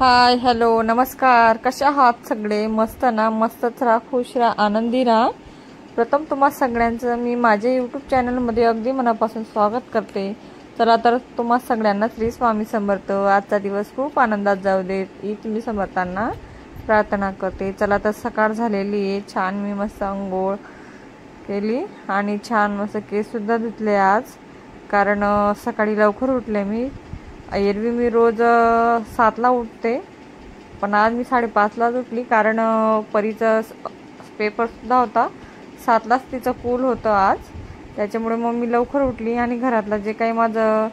Hi hello नमस्कार, कशा आहात सगळे? मस्त ना? मस्तच राहा, खुश राहा, आनंदी राहा. प्रथम तुम्हा सगळ्यांचं मी माझ्या यूट्यूब चॅनलमध्ये अगदी मनापासून स्वागत करते. चला तर तुम्हा सगळ्यांना श्री स्वामी समर्थ. आजचा दिवस खूप आनंदात जाऊ देत ही तुम्ही समर्थांना प्रार्थना करते. चला तर सकाळ झालेली आहे. छान मी मस्त अंघोळ केली आणि छान मस्त केससुद्धा धुतले आज, कारण सकाळी लवकर उठले मी. एरवी मी रोज 7ला उठते, पण आज मी 5:30लाच उठली, कारण परीचा पेपरसुद्धा होता. 7लाच तिचं पूल होतं आज, त्याच्यामुळे मग मी लवकर उठली आणि घरातलं जे काही माझं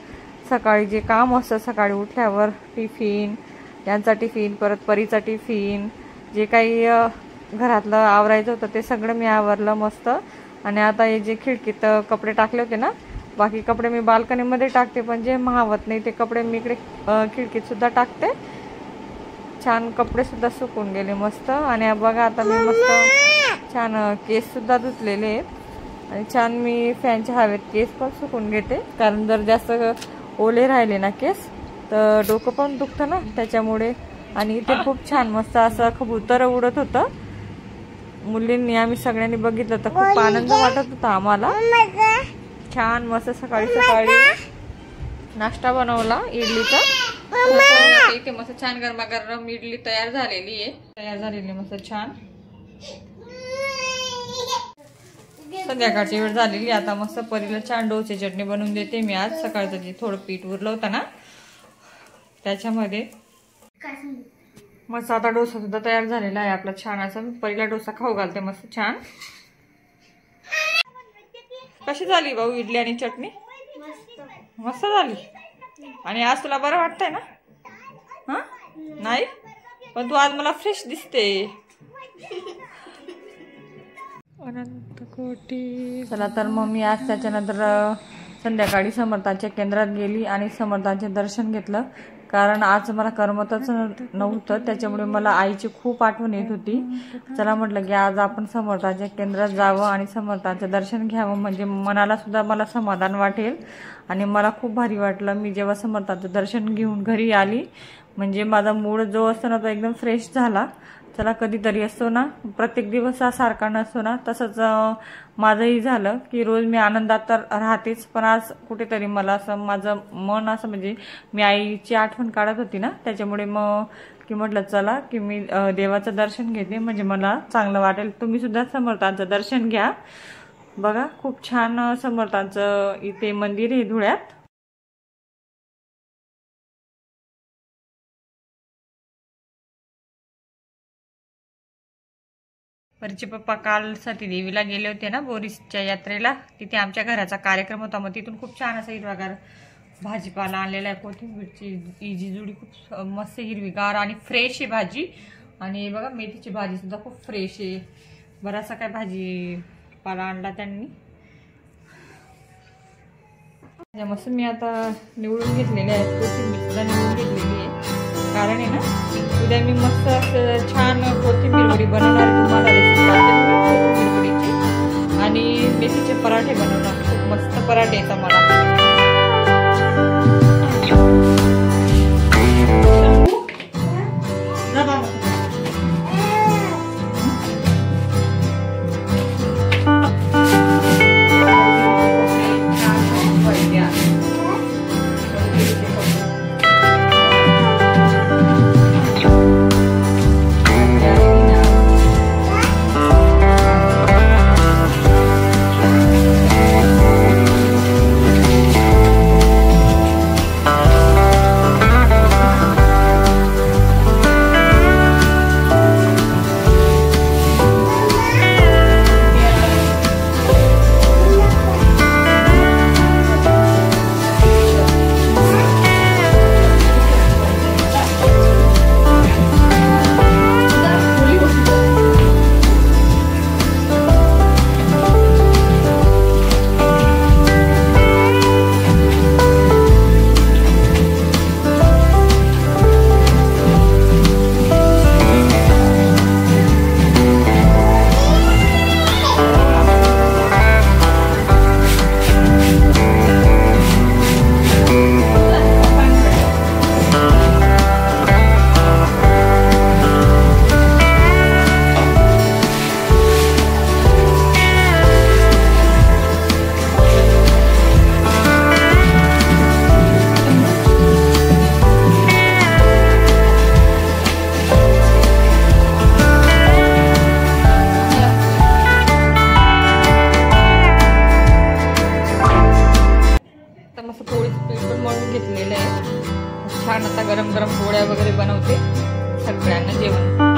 सकाळी जे काम असतं, सकाळी उठल्यावर टिफिन, यांचा टिफिन, परत परीचा टिफिन, जे काही घरातलं आवरायचं होतं ते सगळं मी आवरलं मस्त. आणि आता हे जे खिडकीत कपडे टाकले होते ना, बाकी कपडे मी बाल्कनीमध्ये टाकते, पण जे महावत नाही ते कपडे मी इकडे खिडकीत सुद्धा टाकते. छान कपडे सुद्धा सुकून गेले मस्त. आणि बघा आता मी मस्त छान केस सुद्धा धुतलेले आहेत आणि छान मी फॅनच्या हवेत केस पण सुकून घेते, कारण जर जास्त ओले राहिले ना केस तर डोकं पण दुखतं ना, त्याच्यामुळे. आणि इथे खूप छान मस्त असं कबूतर उडत होतं. मुलींनी आम्ही सगळ्यांनी बघितलं तर खूप आनंद वाटत होता आम्हाला. छान मस्त सकाळी सकाळी नाश्ता बनवला इडलीचा. इथे मस्त छान गरमागरम इडली तयार झालेली मस्त छान. संध्याकाळची वेळ झालेली, आता मस्त परीला छान डोसे चटणी बनवून देते मी. आज सकाळचं जे थोडं पीठ उरलं होतं ना त्याच्यामध्ये मस्त आता डोसा सुद्धा तयार झालेला आहे आपला छान. असं परीला डोसा खाऊ घालते मस्त छान. कशी झाली भाऊ इडली आणि चटणी? मस्त झाली. आणि आज तुला बरं वाटतंय ना? हा नाही, पण तू आज मला फ्रेश दिसते. अनंत कोटी. चला तर मग मी आज त्याच्यानंतर संध्याकाळी समर्थांच्या केंद्रात गेली आणि समर्थांचे दर्शन घेतलं, कारण आज मला करमतच नव्हतं, त्याच्यामुळे मला आईची खूप आठवण येत होती. चला म्हटलं की आज आपण समर्थांच्या केंद्रात जावं आणि समर्थांचं दर्शन घ्यावं, म्हणजे मनाला सुद्धा मला समाधान वाटेल. आणि मला खूप भारी वाटलं मी जेव्हा समर्थांचं दर्शन घेऊन घरी आली, म्हणजे माझा मूड जो असतो ना तो एकदम फ्रेश झाला. चला कधीतरी असतो ना, प्रत्येक दिवस हा सारखा नसतो ना, तसंच माझंही झालं की रोज मी आनंदात तर राहतेच, पण आज कुठेतरी मला असं माझं मन असं म्हणजे मी आईची आठवण काढत होती ना, त्याच्यामुळे मग की म्हटलं चला की मी देवाचं दर्शन घेते, म्हणजे मला चांगलं वाटेल. तुम्ही सुद्धा समर्थांचं दर्शन घ्या. बघा खूप छान समर्थांचं इथे मंदिर आहे धुळ्यात. परीचे पप्पा काल सती देवीला गेले होते ना बोरीसच्या यात्रेला, तिथे आमच्या घराचा कार्यक्रम होता. मग तिथून खूप छान असं हिरवागार भाजीपाला आणलेला आहे. कोथिंबीरची इजी जुडी खूप मस्त हिरवीगार आणि फ्रेश आहे भाजी. आणि बघा मेथीची भाजी सुद्धा खूप फ्रेश आहे. बराचसा काय भाजीपाला आणला त्यांनी. मस्त मी आता निवडून घेतलेले आहेत, कोथिंबीर सुद्धा निवडून घेतलेली आहे, कारण आहे ना उद्या मी मस्त असं छान कोथिंबीर वडी बनवणार. तुम्हाला रेसिपी कोथिंबीर वडीची आणि मेथीचे पराठे बनवणार. खूप मस्त पराठे आहेत मला. जेवण.